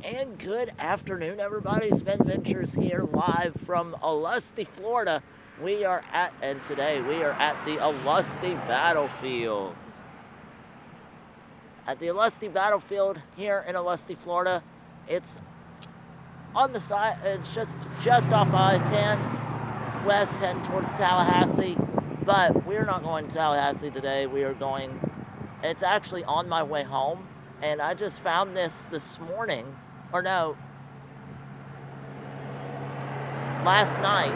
And good afternoon, everybody. Spin Ventures here live from Olustee, Florida. Today we are at the Olustee battlefield. At the Olustee battlefield here in Olustee, Florida. It's on the side, it's just off I-10, west heading towards Tallahassee. But we're not going to Tallahassee today. It's actually on my way home. And I just found this morning, or no, last night.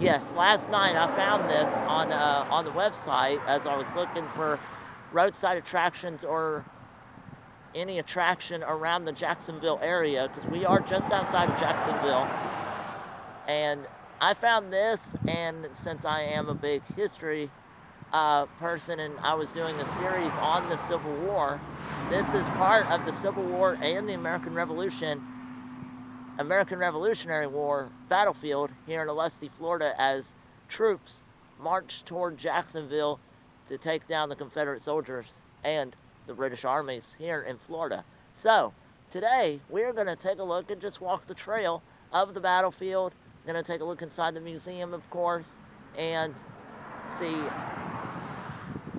Yes, last night I found this on the website as I was looking for roadside attractions or any attraction around the Jacksonville area, because we are just outside of Jacksonville. And I found this, and since I am a big history person and I was doing a series on the Civil War, this is part of the Civil War and the American Revolutionary War battlefield here in Olustee, Florida, as troops marched toward Jacksonville to take down the Confederate soldiers and the British armies here in Florida. So today we're going to take a look and just walk the trail of the battlefield. Going to take a look inside the museum, of course, and see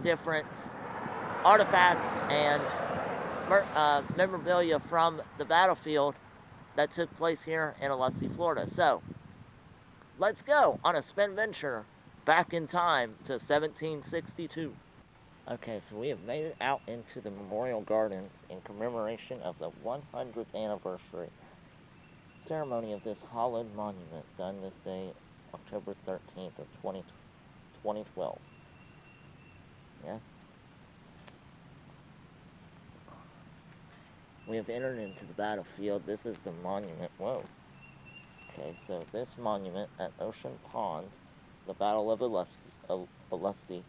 different artifacts and memorabilia from the battlefield that took place here in Olustee, Florida. So let's go on a spin venture back in time to 1762. Okay, so we have made it out into the Memorial Gardens in commemoration of the 100th anniversary ceremony of this hallowed monument, done this day, October 13th of 2012. Yes? We have entered into the battlefield. This is the monument. Whoa. Okay, so this monument at Ocean Pond, the Battle of Olustee,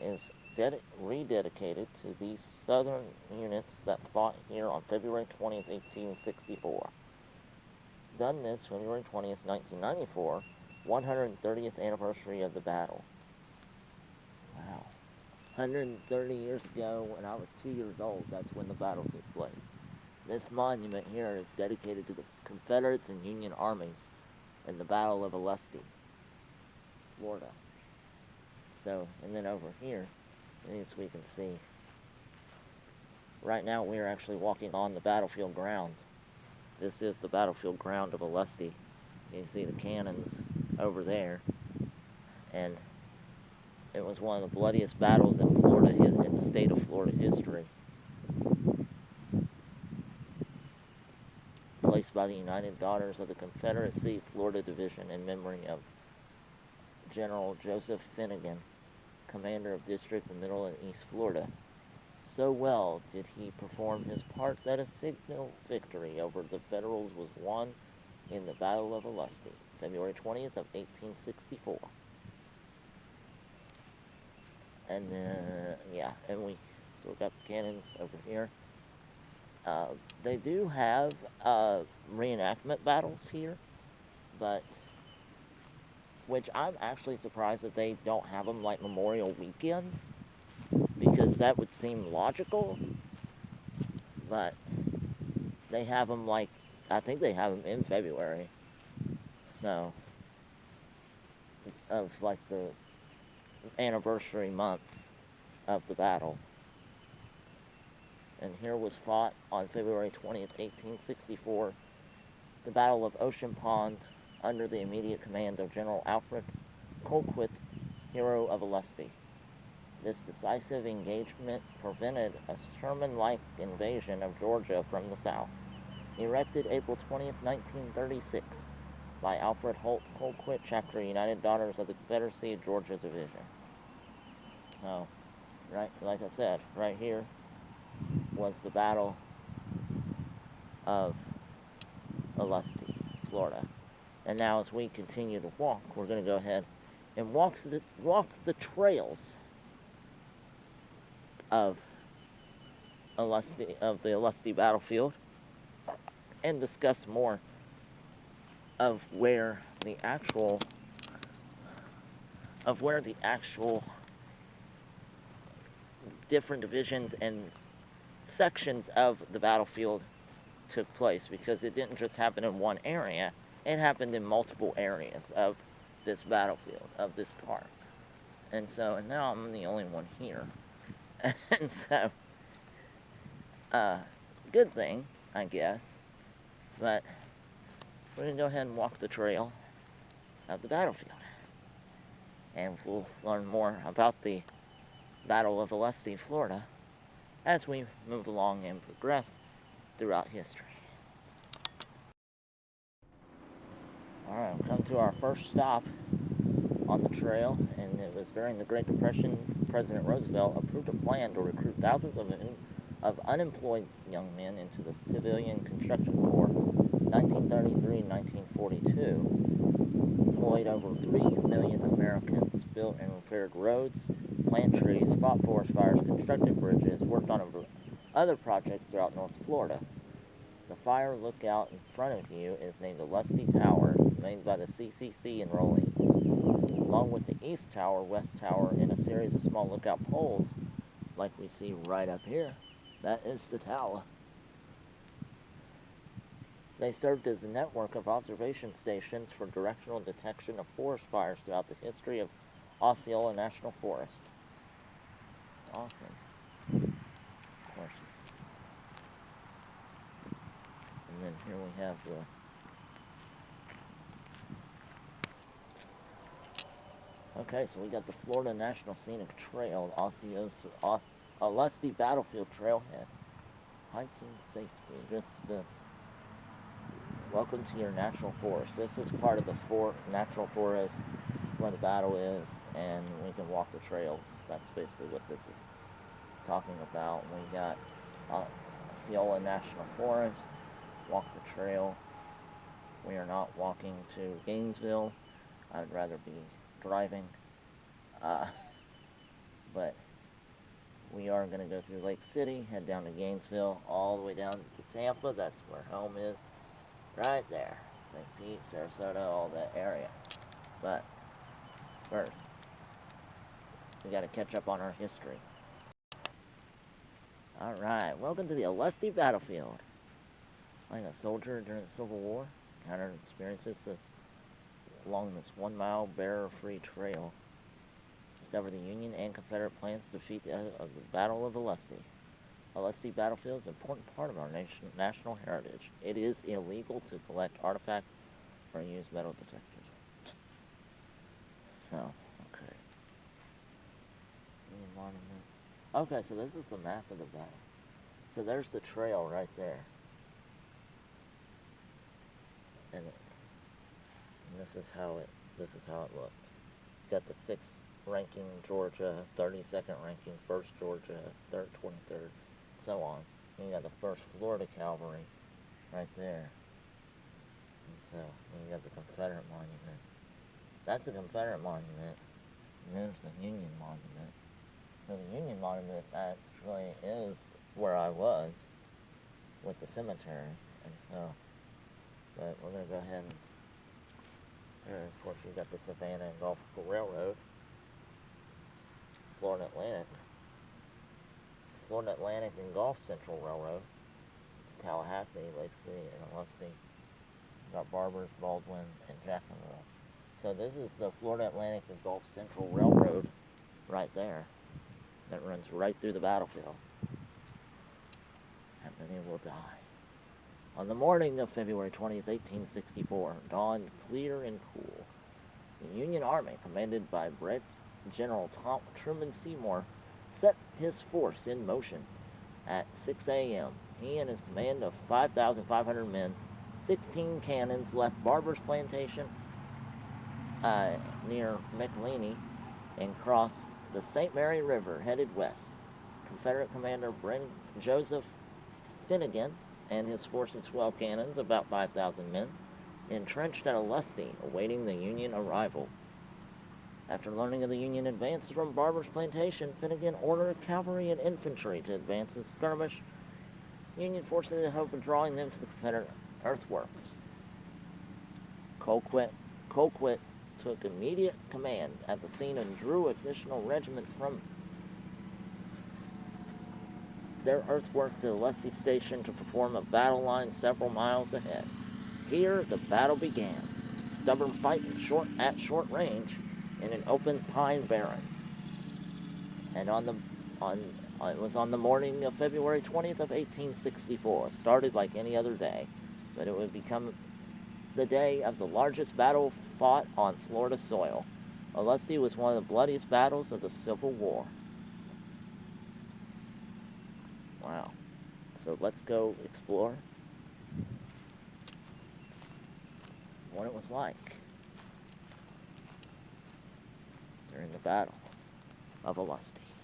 is rededicated to these Southern units that fought here on February 20th, 1864. Done this February 20th, 1994, 130th anniversary of the battle. Wow. 130 years ago, when I was 2 years old, that's when the battle took place. This monument here is dedicated to the Confederates and Union armies in the Battle of Olustee, Florida. So, and then over here, as we can see, right now we are actually walking on the battlefield ground. This is the battlefield ground of Olustee. You see the cannons over there, and it was one of the bloodiest battles in Florida, in the state of Florida history, placed by the United Daughters of the Confederacy, Florida Division, in memory of General Joseph Finnegan, commander of District of Middle and East Florida. So well did he perform his part that a signal victory over the Federals was won in the Battle of Olustee, February 20th of 1864. And yeah, and we still got the cannons over here. They do have reenactment battles here, but which I'm actually surprised that they don't have them like Memorial Weekend, because that would seem logical. But they have them like, I think they have them in February, so of like the anniversary month of the battle. And here was fought on February 20th, 1864, the Battle of Ocean Pond, under the immediate command of General Alfred Colquitt, hero of Olustee. This decisive engagement prevented a Sherman-like invasion of Georgia from the south, erected April 20th, 1936, by Alfred Holt Colquitt, Chapter United Daughters of the Confederacy, Georgia Division. Oh, right, like I said, right here was the Battle of Olustee, Florida. And now as we continue to walk, we're going to go ahead and walk the trails of the Olustee battlefield, and discuss more of where the actual different divisions and sections of the battlefield took place, because it didn't just happen in one area, it happened in multiple areas of this battlefield, of this park. And now I'm the only one here. And so, good thing, I guess. But we're going to go ahead and walk the trail of the battlefield. And we'll learn more about the Battle of Olustee, Florida, as we move along and progress throughout history. Alright, we've come to our first stop on the trail, and it was during the Great Depression. President Roosevelt approved a plan to recruit thousands of unemployed young men into the Civilian Construction Corps. 1933 and 1942 employed over 3 million Americans, built and repaired roads, planted trees, fought forest fires, constructed bridges, worked on other projects throughout North Florida. The fire lookout in front of you is named Olustee Tower, made by the CCC in Rawlings. Along with the East Tower, West Tower, and a series of small lookout poles, like we see right up here, that is the tower. They served as a network of observation stations for directional detection of forest fires throughout the history of Osceola National Forest. Awesome. Of course. And then here we have okay, so we got the Florida National Scenic Trail, Olustee Battlefield Trailhead. Hiking safety, just this. Welcome to your natural forest. This is part of the natural forest where the battle is, and we can walk the trails. That's basically what this is talking about. We got Osceola National Forest, walk the trail. We are not walking to Gainesville. I would rather be driving. But we are going to go through Lake City, head down to Gainesville, all the way down to Tampa. That's where home is. Right there. St. Pete, Sarasota, all that area. But first, we got to catch up on our history. Alright, welcome to the Olustee Battlefield. I'm a soldier during the Civil War. Encountered experiences along this 1-mile barrier-free trail. Discover the Union and Confederate plans to defeat the Battle of Olustee. Olustee Battlefield is an important part of our national heritage. It is illegal to collect artifacts or use metal detectors. So, okay. Monument. Okay, so this is the map of the battle. So there's the trail right there. And this is how it looked. Got the 6th ranking Georgia, 32nd ranking 1st Georgia, 3rd, 23rd, so on. And you got the 1st Florida Cavalry right there. And so you got the Confederate Monument. That's the Confederate Monument. And there's the Union Monument. So the Union Monument actually is where I was with the cemetery. And so, but we're going to go ahead and here, of course, you got the Savannah and Gulf Railroad, Florida Atlantic and Gulf Central Railroad to Tallahassee, Lake City, and Olustee. You got Barbers, Baldwin, and Jacksonville. So this is the Florida Atlantic and Gulf Central Railroad right there that runs right through the battlefield. And many will die. On the morning of February 20th, 1864, dawned clear and cool. The Union Army, commanded by General Truman Seymour, set his force in motion at 6 a.m. He and his command of 5,500 men, 16 cannons, left Barber's Plantation near McLeany and crossed the St. Mary River, headed west. Confederate Commander Joseph Finnegan and his force of 12 cannons, about 5,000 men, entrenched at Olustee, awaiting the Union arrival. After learning of the Union advance from Barber's Plantation, Finnegan ordered cavalry and infantry to advance and skirmish Union forces in the hope of drawing them to the Confederate earthworks. Colquitt took immediate command at the scene and drew additional regiments from their earthworks at Olustee Station to perform a battle line several miles ahead. Here, the battle began. Stubborn fight at short range in an open pine barren. And it was on the morning of February 20th of 1864. It started like any other day, but it would become the day of the largest battle fought on Florida soil. Olustee was one of the bloodiest battles of the Civil War. Wow. So let's go explore what it was like during the Battle of Olustee.